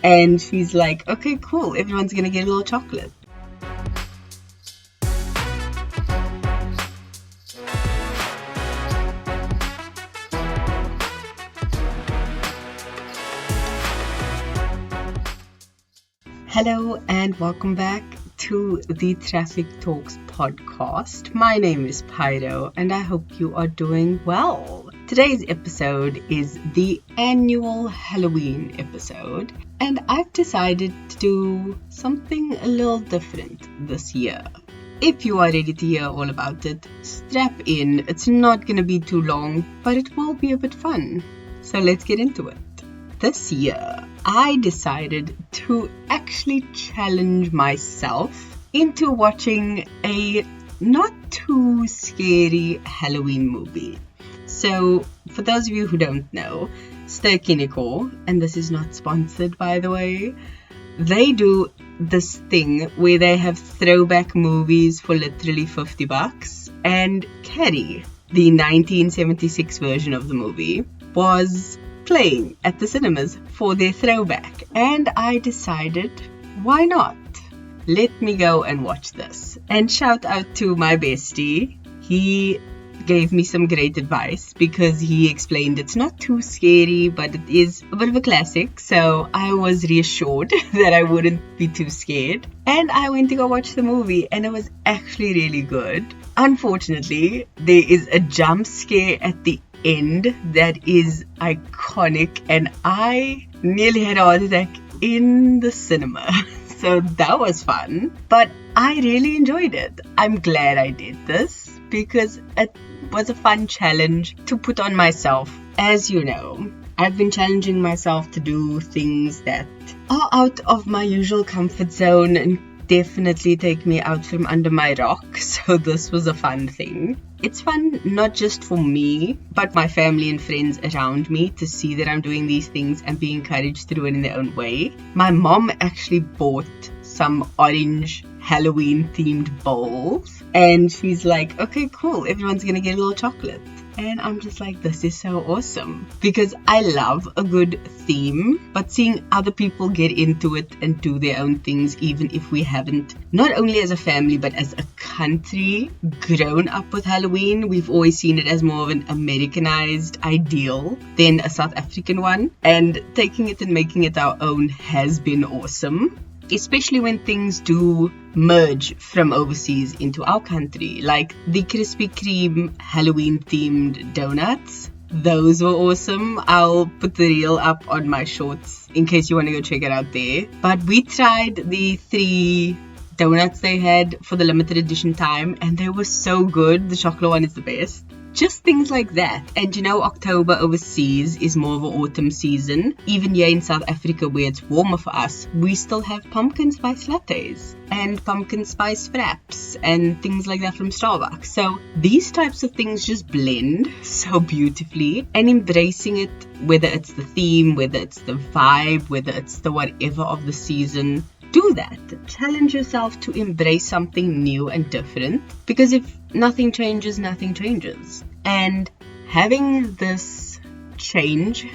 And she's like, okay, cool, everyone's gonna get a little chocolate. Hello and welcome back to the Traffic Talks podcast. My name is Pyro and I hope you are doing well. Today's episode is the annual Halloween episode, and I've decided to do something a little different this year. If you are ready to hear all about it, strap in. It's not going to be too long, but it will be a bit fun. So let's get into it. This year, I decided to actually challenge myself into watching a not too scary Halloween movie. So, for those of you who don't know, Ster-Kinekor, and this is not sponsored by the way, they do this thing where they have throwback movies for literally $50, and Carrie, the 1976 version of the movie, was playing at the cinemas for their throwback, and I decided, why not? Let me go and watch this. And shout out to my bestie. He gave me some great advice because he explained it's not too scary, but it is a bit of a classic, so I was reassured that I wouldn't be too scared. And I went to go watch the movie, and it was actually really good. Unfortunately, there is a jump scare at the end that is iconic, and I nearly had a heart attack in the cinema. So that was fun, but I really enjoyed it. I'm glad I did this because it was a fun challenge to put on myself. As you know, I've been challenging myself to do things that are out of my usual comfort zone and definitely take me out from under my rock. So this was a fun thing. It's fun not just for me, but my family and friends around me to see that I'm doing these things and be encouraged to do it in their own way. My mom actually bought some orange Halloween themed bowls, and she's like, okay, cool, everyone's gonna get a little chocolate. And I'm just like, this is so awesome, because I love a good theme, but seeing other people get into it and do their own things, even if we haven't, not only as a family, but as a country, grown up with Halloween, we've always seen it as more of an Americanized ideal than a South African one. And taking it and making it our own has been awesome. Especially when things do merge from overseas into our country, like the Krispy Kreme Halloween themed doughnuts. Those were awesome. I'll put the reel up on my shorts in case you want to go check it out there. But we tried the 3 donuts they had for the limited edition time, and they were so good. The chocolate one is the best. Just things like that. And you know, October overseas is more of an autumn season. Even here in South Africa, where it's warmer for us, we still have pumpkin spice lattes and pumpkin spice fraps and things like that from Starbucks. So these types of things just blend so beautifully, and embracing it, whether it's the theme, whether it's the vibe, whether it's the whatever of the season, do that. Challenge yourself to embrace something new and different, because if nothing changes, nothing changes. And having this change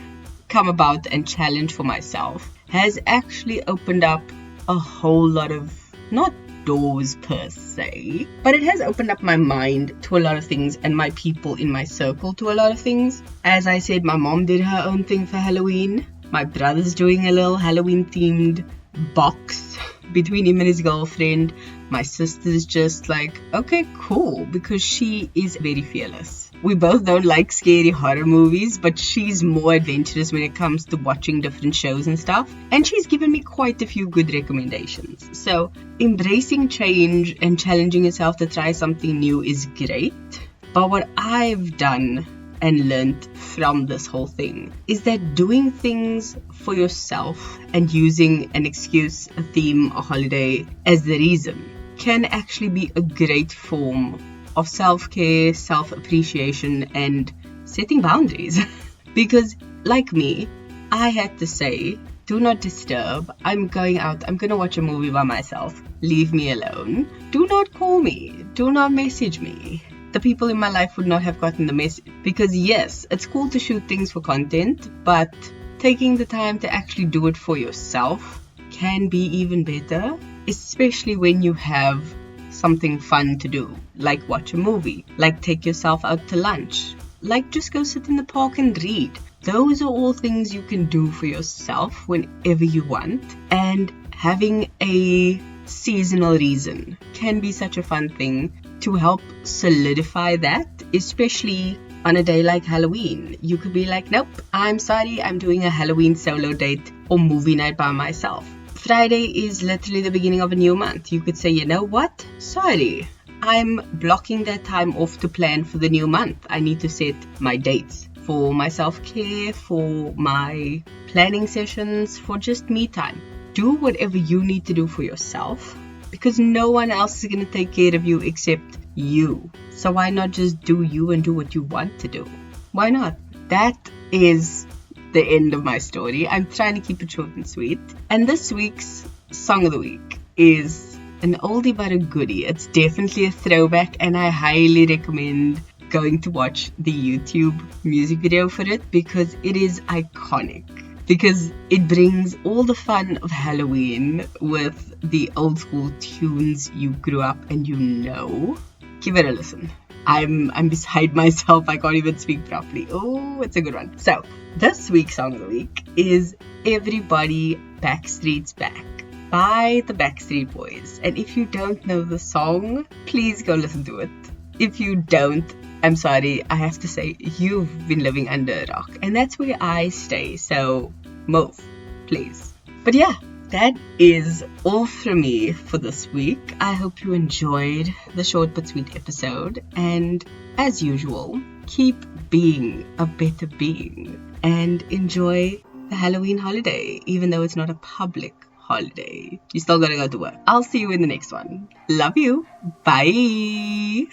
come about and challenge for myself has actually opened up a whole lot of, not doors per se, but it has opened up my mind to a lot of things and my people in my circle to a lot of things. As I said, my mom did her own thing for Halloween. My brother's doing a little Halloween themed box between him and his girlfriend. My sister's just like, okay, cool, because she is very fearless. We both don't like scary horror movies, but she's more adventurous when it comes to watching different shows and stuff, and she's given me quite a few good recommendations. So embracing change and challenging yourself to try something new is great, but what I've done and learned from this whole thing is that doing things for yourself and using an excuse, a theme, a holiday as the reason can actually be a great form of self-care, self-appreciation, and setting boundaries. Because like me, I had to say, do not disturb. I'm going out. I'm going to watch a movie by myself. Leave me alone. Do not call me. Do not message me. The people in my life would not have gotten the message. Because yes, it's cool to shoot things for content, but taking the time to actually do it for yourself can be even better, especially when you have something fun to do, like watch a movie, like take yourself out to lunch, like just go sit in the park and read. Those are all things you can do for yourself whenever you want, and having a seasonal reason can be such a fun thing to help solidify that, especially on a day like Halloween. You could be like, nope, I'm sorry, I'm doing a Halloween solo date or movie night by myself. Friday is literally the beginning of a new month. You could say, you know what? Sorry, I'm blocking that time off to plan for the new month. I need to set my dates for my self-care, for my planning sessions, for just me time. Do whatever you need to do for yourself, because no one else is going to take care of you except you. So why not just do you and do what you want to do? Why not? That is the end of my story. I'm trying to keep it short and sweet. And this week's song of the week is an oldie but a goodie. It's definitely a throwback, and I highly recommend going to watch the YouTube music video for it, because it is iconic. Because it brings all the fun of Halloween with the old school tunes you grew up and you know. Give it a listen. I'm beside myself. I can't even speak properly. Oh, it's a good one. So, this week's song of the week is Everybody Backstreet's Back by the Backstreet Boys. And if you don't know the song, please go listen to it. If you don't, I'm sorry, I have to say, you've been living under a rock. And that's where I stay. So, move, please. But yeah, that is all from me for this week. I hope you enjoyed the short but sweet episode. And as usual, keep being a better being and enjoy the Halloween holiday, even though it's not a public holiday. You still gotta go to work. I'll see you in the next one. Love you. Bye.